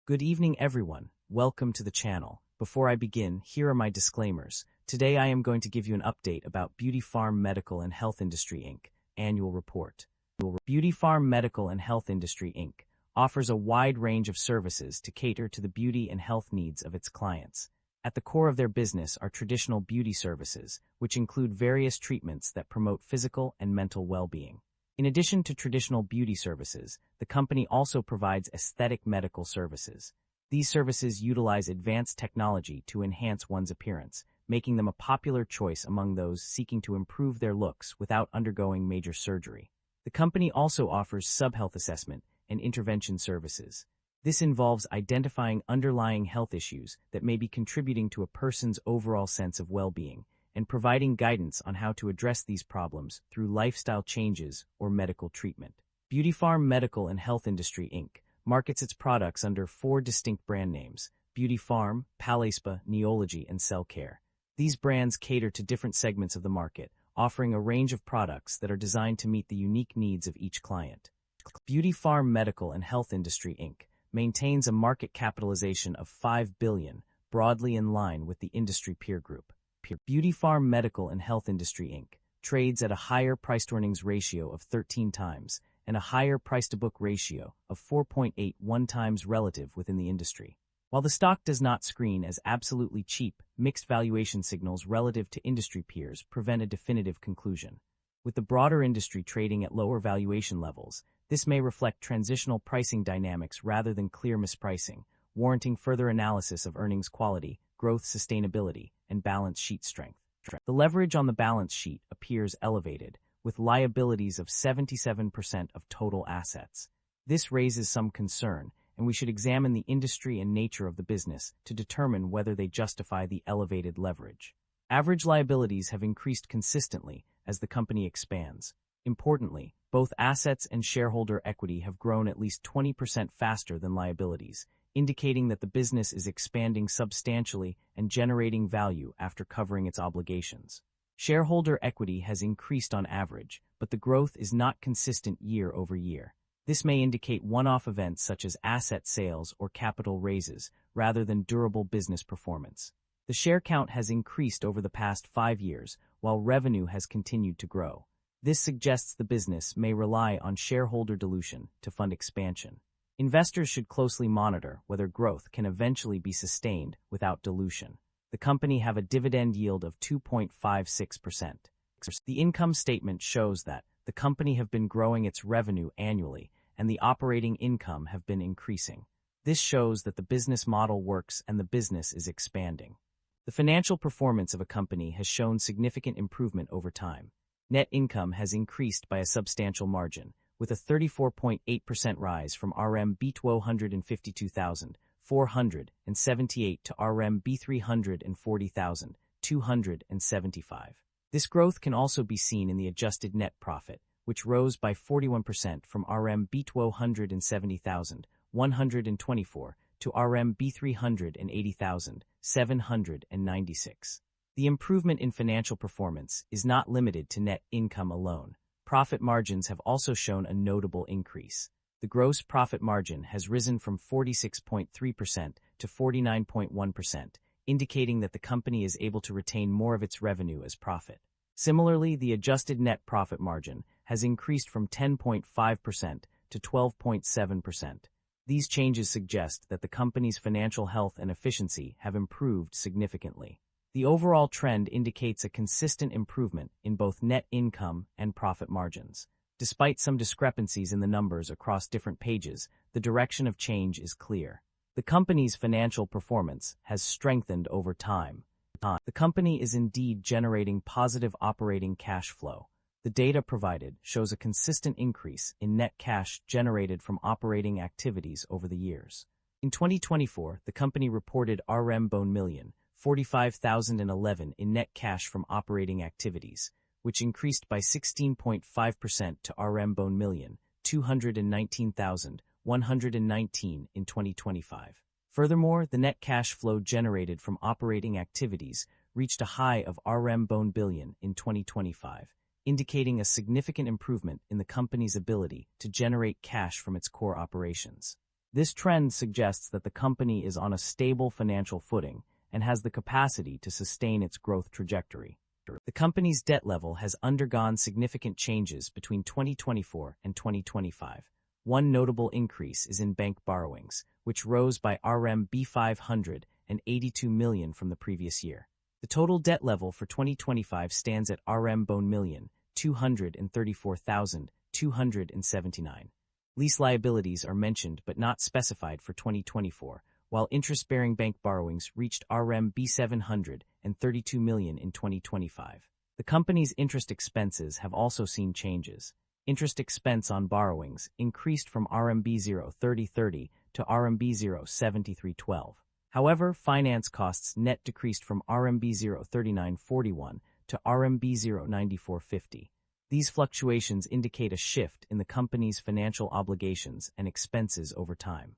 Good evening, everyone. Welcome to the channel. Before I begin, here are my disclaimers. Today I am going to give you an update about Beauty Farm Medical and Health Industry Inc. Annual Report. Beauty Farm Medical and Health Industry Inc. offers a wide range of services to cater to the beauty and health needs of its clients. At the core of their business are traditional beauty services, which include various treatments that promote physical and mental well-being. In addition to traditional beauty services, the company also provides aesthetic medical services. These services utilize advanced technology to enhance one's appearance, making them a popular choice among those seeking to improve their looks without undergoing major surgery. The company also offers sub-health assessment and intervention services. This involves identifying underlying health issues that may be contributing to a person's overall sense of well-being, and providing guidance on how to address these problems through lifestyle changes or medical treatment. Beauty Farm Medical and Health Industry Inc. markets its products under 4 distinct brand names: Beauty Farm, Palayspa, Neology, and Cell Care. These brands cater to different segments of the market, offering a range of products that are designed to meet the unique needs of each client. Beauty Farm Medical and Health Industry Inc. maintains a market capitalization of $5 billion, broadly in line with the industry peer group. Beauty Farm Medical and Health Industry Inc. trades at a higher price-to-earnings ratio of 13 times and a higher price-to-book ratio of 4.81 times relative within the industry. While the stock does not screen as absolutely cheap, mixed valuation signals relative to industry peers prevent a definitive conclusion. With the broader industry trading at lower valuation levels, this may reflect transitional pricing dynamics rather than clear mispricing, warranting further analysis of earnings quality, growth sustainability, and balance sheet strength. The leverage on the balance sheet appears elevated, with liabilities of 77% of total assets. This raises some concern, and we should examine the industry and nature of the business to determine whether they justify the elevated leverage. Average liabilities have increased consistently as the company expands. Importantly, both assets and shareholder equity have grown at least 20% faster than liabilities, indicating that the business is expanding substantially and generating value after covering its obligations. Shareholder equity has increased on average, but the growth is not consistent year over year. This may indicate one-off events such as asset sales or capital raises, rather than durable business performance. The share count has increased over the past 5 years, while revenue has continued to grow. This suggests the business may rely on shareholder dilution to fund expansion. Investors should closely monitor whether growth can eventually be sustained without dilution. The company have a dividend yield of 2.56%. The income statement shows that the company have been growing its revenue annually and the operating income have been increasing. This shows that the business model works and the business is expanding. The financial performance of a company has shown significant improvement over time. Net income has increased by a substantial margin, with a 34.8% rise from RMB 252,478 to RMB 340,275. This growth can also be seen in the adjusted net profit, which rose by 41% from RMB 270,124 to RMB 380,796. The improvement in financial performance is not limited to net income alone. Profit margins have also shown a notable increase. The gross profit margin has risen from 46.3% to 49.1%, indicating that the company is able to retain more of its revenue as profit. Similarly, the adjusted net profit margin has increased from 10.5% to 12.7%. These changes suggest that the company's financial health and efficiency have improved significantly. The overall trend indicates a consistent improvement in both net income and profit margins. Despite some discrepancies in the numbers across different pages, the direction of change is clear. The company's financial performance has strengthened over time. The company is indeed generating positive operating cash flow. The data provided shows a consistent increase in net cash generated from operating activities over the years. In 2024, the company reported RMB 45,011 in net cash from operating activities, which increased by 16.5% to RMB 219,119 in 2025. Furthermore, the net cash flow generated from operating activities reached a high of RMB billion in 2025, indicating a significant improvement in the company's ability to generate cash from its core operations. This trend suggests that the company is on a stable financial footing and has the capacity to sustain its growth trajectory. The company's debt level has undergone significant changes between 2024 and 2025. One notable increase is in bank borrowings, which rose by RMB 582 million from the previous year. The total debt level for 2025 stands at RMB 234,279. Lease liabilities are mentioned but not specified for 2024, while interest-bearing bank borrowings reached RMB 732 million in 2025. The company's interest expenses have also seen changes. Interest expense on borrowings increased from RMB 03030 to RMB 07312. However, finance costs net decreased from RMB 03941 to RMB 09450. These fluctuations indicate a shift in the company's financial obligations and expenses over time.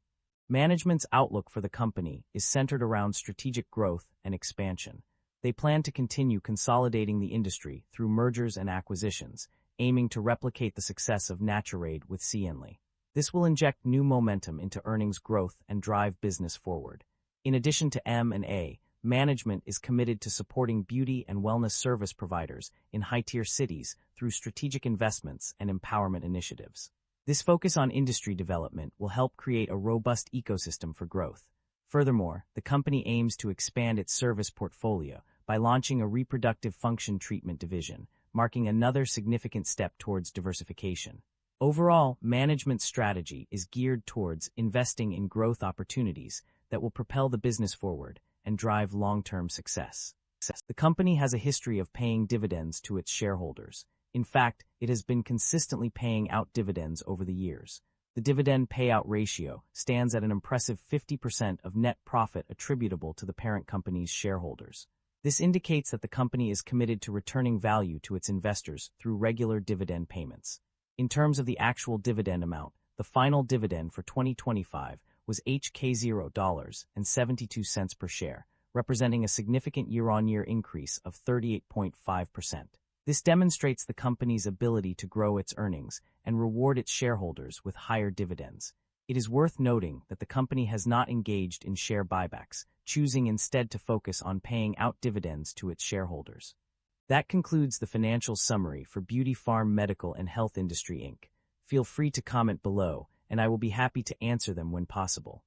Management's outlook for the company is centered around strategic growth and expansion. They plan to continue consolidating the industry through mergers and acquisitions, aiming to replicate the success of Naturaid with Cianli. This will inject new momentum into earnings growth and drive business forward. In addition to M&A, management is committed to supporting beauty and wellness service providers in high-tier cities through strategic investments and empowerment initiatives. This focus on industry development will help create a robust ecosystem for growth. Furthermore, the company aims to expand its service portfolio by launching a reproductive function treatment division, marking another significant step towards diversification. Overall, management's strategy is geared towards investing in growth opportunities that will propel the business forward and drive long-term success. The company has a history of paying dividends to its shareholders. In fact, it has been consistently paying out dividends over the years. The dividend payout ratio stands at an impressive 50% of net profit attributable to the parent company's shareholders. This indicates that the company is committed to returning value to its investors through regular dividend payments. In terms of the actual dividend amount, the final dividend for 2025 was $0.72 per share, representing a significant year-on-year increase of 38.5%. This demonstrates the company's ability to grow its earnings and reward its shareholders with higher dividends. It is worth noting that the company has not engaged in share buybacks, choosing instead to focus on paying out dividends to its shareholders. That concludes the financial summary for Beauty Farm Medical and Health Industry Inc. Feel free to comment below, and I will be happy to answer them when possible.